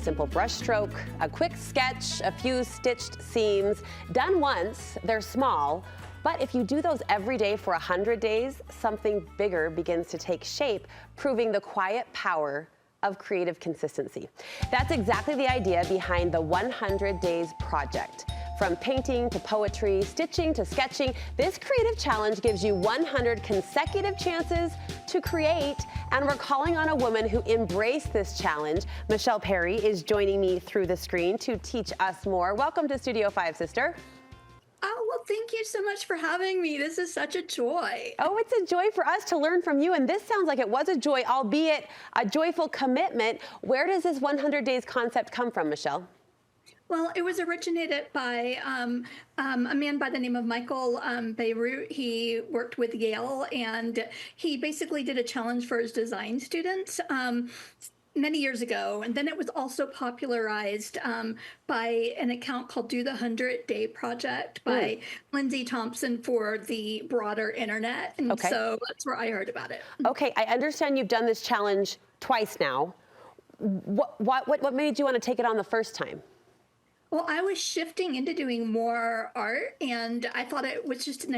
simple brush stroke, a quick sketch, a few stitched seams. Done once, they're small, but if you do those every day for 100 days, something bigger begins to take shape, proving the quiet power of creative consistency. That's exactly the idea behind the 100 Days Project. From painting to poetry, stitching to sketching, this creative challenge gives you 100 consecutive chances to create, and we're calling on a woman who embraced this challenge. Michele Perry is joining me through the screen to teach us more. Welcome to Studio 5, sister. Oh, well, thank you so much for having me. This is such a joy. Oh, it's a joy for us to learn from you, and this sounds like it was a joy, albeit a joyful commitment. Where does this 100 Days concept come from, Michele? Well, it was originated by a man by the name of Michele Perry. He worked with Yale, and he basically did a challenge for his design students many years ago. And then it was also popularized by an account called Do the 100 Day Project by Lindsay Thompson for the broader internet. And so that's where I heard about it. Okay, I understand you've done this challenge twice now. What made you want to take it on the first time? Well, I was shifting into doing more art, and I thought it was just an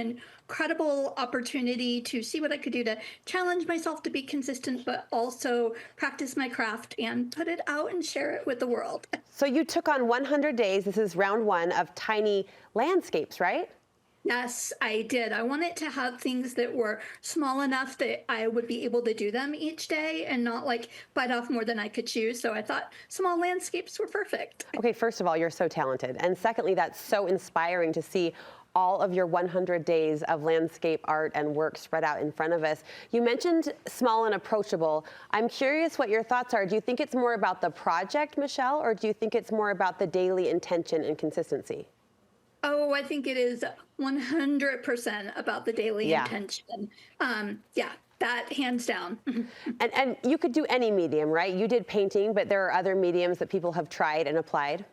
incredible opportunity to see what I could do to challenge myself to be consistent, but also practice my craft and put it out and share it with the world. So you took on 100 days, this is round one, of tiny landscapes, right? Yes, I did. I wanted to have things that were small enough that I would be able to do them each day and not like bite off more than I could chew. So I thought small landscapes were perfect. Okay, first of all, you're so talented. And secondly, that's so inspiring to see all of your 100 days of landscape art and work spread out in front of us. You mentioned small and approachable. I'm curious what your thoughts are. Do you think it's more about the project, Michele, or do you think it's more about the daily intention and consistency? Oh, I think it is 100% about the daily intention. Yeah, that hands down. And you could do any medium, right? You did painting, but there are other mediums that people have tried and applied.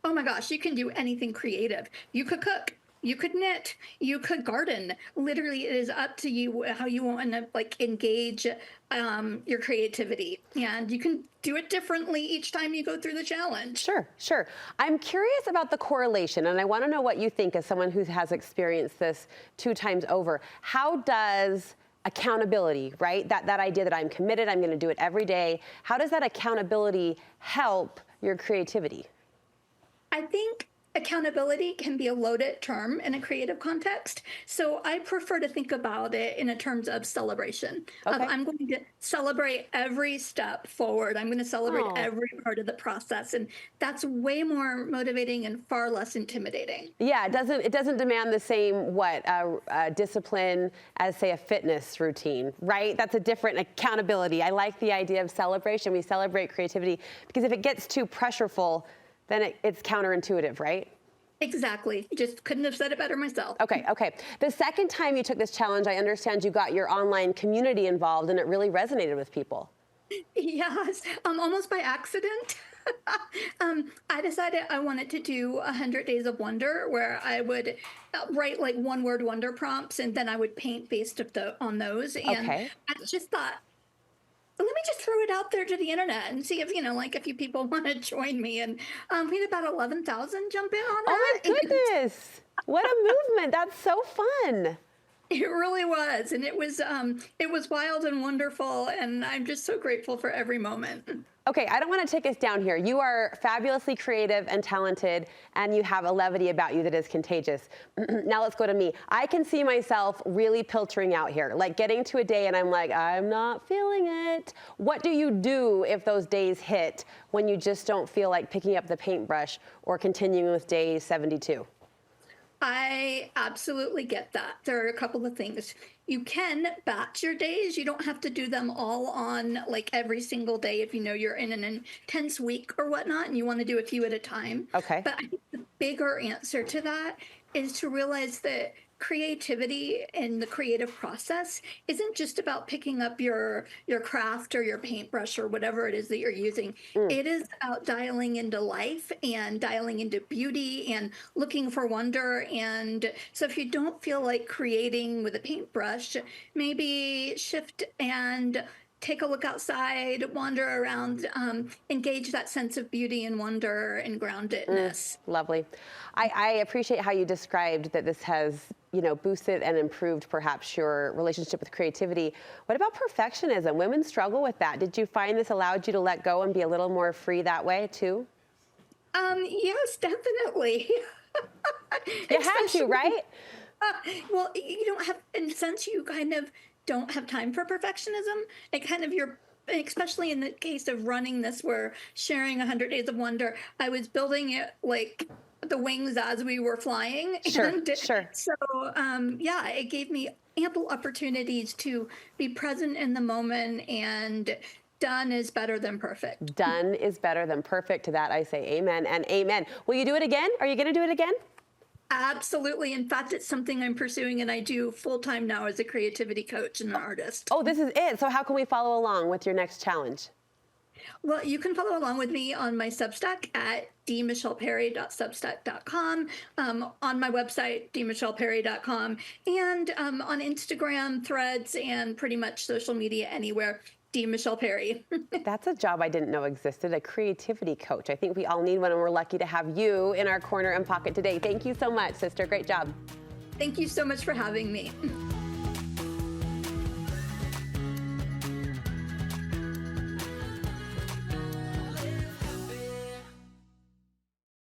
Oh my gosh, you can do anything creative. You could cook. You could knit, you could garden. Literally, it is up to you how you want to like engage your creativity, and you can do it differently each time you go through the challenge. Sure, sure. I'm curious about the correlation, and I want to know what you think as someone who has experienced this 2 times over. How does accountability, right? That idea that I'm committed, I'm going to do it every day. How does that accountability help your creativity? I think accountability can be a loaded term in a creative context. So I prefer to think about it in terms of celebration. I'm going to celebrate every step forward. I'm going to celebrate every part of the process. And that's way more motivating and far less intimidating. Yeah, it doesn't demand the same, discipline as, say, a fitness routine, right? That's a different accountability. I like the idea of celebration. We celebrate creativity because if it gets too pressureful, then it's counterintuitive, right? Exactly. Just couldn't have said it better myself. Okay. The second time you took this challenge, I understand you got your online community involved and it really resonated with people. Yes, almost by accident. I decided I wanted to do 100 Days of Wonder, where I would write like one-word wonder prompts, and then I would paint based on those. And I just thought, let me just throw it out there to the internet and see if, like a few people want to join me. And we had about 11,000 jump in on that. Oh my goodness. What a movement. That's so fun. It really was. And it was wild and wonderful. And I'm just so grateful for every moment. Okay, I don't want to take us down here. You are fabulously creative and talented, and you have a levity about you that is contagious. Now let's go to me. I can see myself really filtering out here, like getting to a day and I'm like, I'm not feeling it. What do you do if those days hit when you just don't feel like picking up the paintbrush or continuing with day 72? I absolutely get that. There are a couple of things. You can batch your days. You don't have to do them all on like every single day if you know you're in an intense week or whatnot and you want to do a few at a time. Okay. But I think the bigger answer to that is to realize that creativity and the creative process isn't just about picking up your craft or your paintbrush or whatever it is that you're using. It is about dialing into life and dialing into beauty and looking for wonder. And so if you don't feel like creating with a paintbrush, maybe shift and take a look outside, wander around, engage that sense of beauty and wonder and groundedness. Lovely. I appreciate how you described that this has, boosted and improved perhaps your relationship with creativity. What about perfectionism? Women struggle with that. Did you find this allowed you to let go and be a little more free that way too? Yes, definitely. You had to, right? Well, you don't have, in a sense, you kind of don't have time for perfectionism. It kind of especially in the case of running this, we're sharing 100 Days of Wonder. I was building it like the wings as we were flying. Sure, And sure. so, yeah, it gave me ample opportunities to be present in the moment, and done is better than perfect. Done is better than perfect. To that I say amen and amen. Will you do it again? Are you going to do it again? Absolutely. In fact, it's something I'm pursuing, and I do full-time now as a creativity coach and an artist. Oh, this is it. So how can we follow along with your next challenge? Well, you can follow along with me on my Substack at dmichelleperry.substack.com, on my website, dmichelleperry.com, and on Instagram, Threads, and pretty much social media anywhere, Michele Perry. That's a job I didn't know existed, a creativity coach. I think we all need one, and we're lucky to have you in our corner and pocket today. Thank you so much, sister. Great job. Thank you so much for having me.